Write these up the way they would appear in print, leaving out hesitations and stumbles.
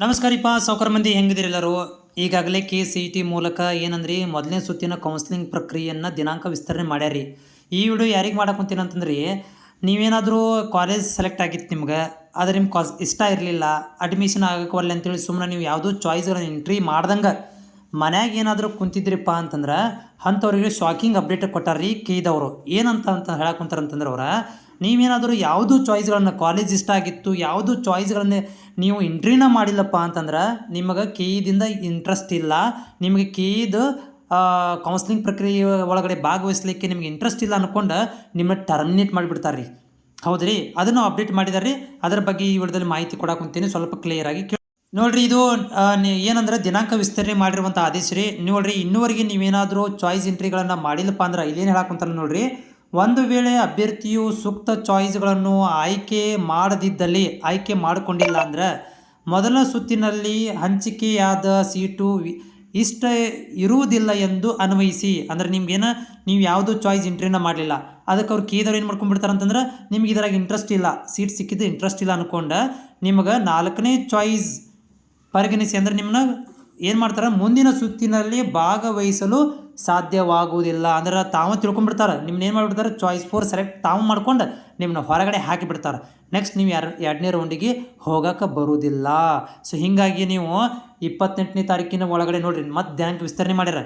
ನಮಸ್ಕಾರಿಪ್ಪ ಸಾವ್ಕಾರ ಮಂದಿ ಹೆಂಗಿದಿರಿ ಎಲ್ಲರೂ. ಈಗಾಗಲೇ KCET ಮೂಲಕ ಏನಂದ್ರಿ ಮೊದಲನೇ ಸುತ್ತಿನ ಕೌನ್ಸ್ಲಿಂಗ್ ಪ್ರಕ್ರಿಯೆಯನ್ನು ದಿನಾಂಕ ವಿಸ್ತರಣೆ ಮಾಡ್ಯಾರಿ. ಈ ವಿಡಿಯೋ ಯಾರಿಗೆ ಮಾಡಕ್ಕೆ ಅಂತಂದ್ರಿ, ನೀವೇನಾದರೂ ಕಾಲೇಜ್ ಸೆಲೆಕ್ಟ್ ಆಗಿತ್ತು ನಿಮ್ಗೆ, ಆದರೆ ನಿಮ್ಮ ಇಷ್ಟ ಇರಲಿಲ್ಲ, ಅಡ್ಮಿಷನ್ ಆಗಕ್ಕೆ ಒಲ್ಲೆ ಅಂತೇಳಿ ಸುಮ್ಮನೆ ನೀವು ಯಾವುದೂ ಚಾಯ್ಸ್ಗಳನ್ನು ಎಂಟ್ರಿ ಮಾಡ್ದಂಗೆ ಮನ್ಯಾಗ ಏನಾದರೂ ಕುಂತಿದ್ರಿಪ್ಪ ಅಂತಂದ್ರೆ ಅಂಥವ್ರಿಗೆ ಶಾಕಿಂಗ್ ಅಪ್ಡೇಟ್ ಕೊಟ್ಟಾರ್ರಿ KEEದವರು. ಏನಂತ ಹೇಳಕ್ಕೆ ಕುಂತಾರಂತಂದ್ರೆ ನೀವೇನಾದರೂ ಯಾವುದು ಚಾಯ್ಸ್ಗಳನ್ನು ಕಾಲೇಜ್ ಇಷ್ಟ ಆಗಿತ್ತು, ಯಾವುದು ಚಾಯ್ಸ್ಗಳನ್ನೇ ನೀವು ಎಂಟ್ರಿನ ಮಾಡಿಲ್ಲಪ್ಪ ಅಂತಂದ್ರೆ ನಿಮಗೆ KEದಿಂದ ಇಂಟ್ರೆಸ್ಟ್ ಇಲ್ಲ, ನಿಮಗೆ KEದು ಕೌನ್ಸ್ಲಿಂಗ್ ಪ್ರಕ್ರಿಯೆ ಒಳಗಡೆ ಭಾಗವಹಿಸಲಿಕ್ಕೆ ನಿಮಗೆ ಇಂಟ್ರೆಸ್ಟ್ ಇಲ್ಲ ಅಂದ್ಕೊಂಡು ನಿಮ್ಮನ್ನ ಟರ್ಮಿನೇಟ್ ಮಾಡಿಬಿಡ್ತಾರೆ ರೀ. ಹೌದು ರೀ, ಅದನ್ನು ಅಪ್ಡೇಟ್ ಮಾಡಿದ್ದಾರೆ ರೀ. ಅದರ ಬಗ್ಗೆ ಈ ವಿಡಿಯೋದಲ್ಲಿ ಮಾಹಿತಿ ಕೊಡಕ್ಕೆ ಸ್ವಲ್ಪ ಕ್ಲಿಯರಾಗಿ ನೋಡಿರಿ. ಇದು ಏನಂದ್ರೆ ದಿನಾಂಕ ವಿಸ್ತರಣೆ ಮಾಡಿರುವಂಥ ಆದೇಶ ರೀ. ನೋಡಿರಿ, ಇನ್ನೂವರೆಗೆ ನೀವೇನಾದರೂ ಚಾಯ್ಸ್ ಎಂಟ್ರಿಗಳನ್ನು ಮಾಡಿಲ್ಲಪ್ಪ ಅಂದ್ರೆ ಇಲ್ಲೇನು ಹೇಳಕ್ಕಂತಾರೆ ನೋಡಿರಿ. ಒಂದು ವೇಳೆ ಅಭ್ಯರ್ಥಿಯು ಸೂಕ್ತ ಚಾಯ್ಸ್ಗಳನ್ನು ಆಯ್ಕೆ ಮಾಡಿಕೊಂಡಿಲ್ಲ ಅಂದ್ರೆ ಮೊದಲ ಸುತ್ತಿನಲ್ಲಿ ಹಂಚಿಕೆಯಾದ ಸೀಟು ಇಷ್ಟ ಇರುವುದಿಲ್ಲ ಎಂದು ಅನ್ವಯಿಸಿ. ಅಂದ್ರೆ ನೀವು ಯಾವುದು ಚಾಯ್ಸ್ ಎಂಟ್ರಿನ ಮಾಡಲಿಲ್ಲ, ಅದಕ್ಕೆ ಅವ್ರು KEದವ್ರು ಏನು ಮಾಡ್ಕೊಂಡ್ಬಿಡ್ತಾರೆ ಅಂತಂದ್ರೆ ನಿಮ್ಗೆ ಇದರಾಗ ಇಂಟ್ರೆಸ್ಟ್ ಇಲ್ಲ, ಸೀಟ್ ಸಿಕ್ಕಿದ್ದು ಇಂಟ್ರೆಸ್ಟ್ ಇಲ್ಲ ಅಂದ್ಕೊಂಡು ನಿಮಗೆ 4ನೇ ಚಾಯ್ಸ್ ಪರಿಗಣಿಸಿ ಅಂದ್ರೆ ನಿಮ್ಮನ್ನ ಏನು ಮಾಡ್ತಾರೆ, ಮುಂದಿನ ಸುತ್ತಿನಲ್ಲಿ ಭಾಗವಹಿಸಲು ಸಾಧ್ಯವಾಗುವುದಿಲ್ಲ ಅಂದ್ರೆ ತಾವು ತಿಳ್ಕೊಂಡ್ಬಿಡ್ತಾರೆ. ನಿಮ್ಮನ್ನ ಏನು ಮಾಡಿಬಿಡ್ತಾರೆ, ಚಾಯ್ಸ್ 4 ಸೆಲೆಕ್ಟ್ ತಾವು ಮಾಡ್ಕೊಂಡು ನಿಮ್ಮನ್ನ ಹೊರಗಡೆ ಹಾಕಿಬಿಡ್ತಾರೆ. ನೆಕ್ಸ್ಟ್ ನೀವು 2ನೇ ರೌಂಡಿಗೆ ಹೋಗೋಕೆ ಬರುವುದಿಲ್ಲ. ಸೊ ಹೀಗಾಗಿ ನೀವು 28ನೇ ತಾರೀಕಿನ ಒಳಗಡೆ ನೋಡಿರಿ, ಮತ್ತೆ ದಿನಾಂಕ ವಿಸ್ತರಣೆ ಮಾಡ್ಯಾರ.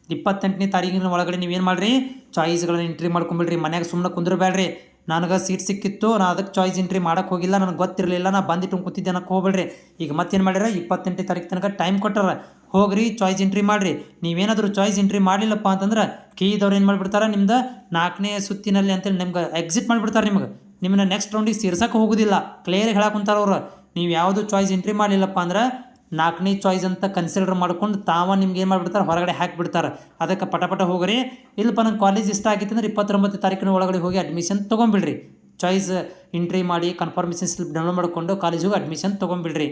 28ನೇ ತಾರೀಕಿನ ಒಳಗಡೆ ನೀವೇನು ಮಾಡಿರಿ, ಚಾಯ್ಸ್ಗಳನ್ನು ಎಂಟ್ರಿ ಮಾಡ್ಕೊಂಬಿಡ್ರಿ. ಮನ್ಯಾಗ ಸುಮ್ಮನೆ ಕುಂದ್ರಬೇಡ್ರಿ. ನನಗೆ ಸೀಟ್ ಸಿಕ್ಕಿತ್ತು, ನಾನು ಅದಕ್ಕೆ ಚಾಯ್ಸ್ ಎಂಟ್ರಿ ಮಾಡೋಕ್ಕೆ ಹೋಗಿಲ್ಲ, ನನಗೆ ಗೊತ್ತಿರಲಿಲ್ಲ, ನಾನು ಬಂದಿಟ್ಟು ಕೂತಿದ್ದೆ ಅನ್ನಕ್ಕೆ ಹೋಗ್ಬೇಡ್ರಿ. ಈಗ ಮತ್ತೇನು ಮಾಡ್ಯಾರ, 28ನೇ ತಾರೀಕು ತನಕ ಟೈಮ್ ಕೊಟ್ಟಾರ, ಹೋಗ್ರಿ ಚಾಯ್ಸ್ ಎಂಟ್ರಿ ಮಾಡಿರಿ. ನೀವೇನಾದರೂ ಚಾಯ್ಸ್ ಎಂಟ್ರಿ ಮಾಡಲಿಲ್ಲಪ್ಪ ಅಂತಂದ್ರೆ KEದವ್ರು ಏನು ಮಾಡಿಬಿಡ್ತಾರೆ, ನಿಮ್ದು 4ನೇ ಸುತ್ತಿನಲ್ಲಿ ಅಂತೇಳಿ ನಿಮ್ಗೆ ಎಕ್ಸಿಟ್ ಮಾಡಿಬಿಡ್ತಾರೆ. ನಿಮ್ಮನ್ನ ನೆಕ್ಸ್ಟ್ ರೌಂಡಿಗೆ ಸೇರ್ಸಕ್ಕೆ ಹೋಗೋದಿಲ್ಲ. ಕ್ಲಿಯರ್ ಹೇಳಕ್ಕೆ ಅವ್ರು. ನೀವು ಯಾವುದು ಚಾಯ್ಸ್ ಎಂಟ್ರಿ ಮಾಡಲಿಲ್ಲಪ್ಪ ಅಂದ್ರೆ 4ನೇ ಚಾಯ್ಸ್ ಅಂತ ಕನ್ಸಿಡರ್ ಮಾಡ್ಕೊಂಡು ನಿಮ್ಗೆ ಏನು ಮಾಡಿಬಿಡ್ತಾರೆ, ಹೊರಗಡೆ ಹಾಕಿಬಿಡ್ತಾರೆ. ಅದಕ್ಕೆ ಪಟ ಹೋಗ್ರಿ. ಇಲ್ಲಪ್ಪ ನಂಗೆ ಕಾಲೇಜ್ ಇಷ್ಟ ಆಗಿತ್ತು ಅಂದ್ರೆ 29 ತಾರೀಕಿನ ಒಳಗಡೆ ಹೋಗಿ ಅಡ್ಮಿಷನ್ ತೊಗೊಂಬಿಡ್ರಿ. ಚಾಯ್ಸ್ ಎಂಟ್ರಿ ಮಾಡಿ ಕನ್ಫರ್ಮೇಷನ್ ಸ್ಲಿಪ್ ಡೌನ್ಲೋಡ್ ಮಾಡಿಕೊಂಡು ಕಾಲೇಜಿಗೆ ಅಡ್ಮಿಷನ್ ತೊಗೊಂಬಿಡ್ರಿ.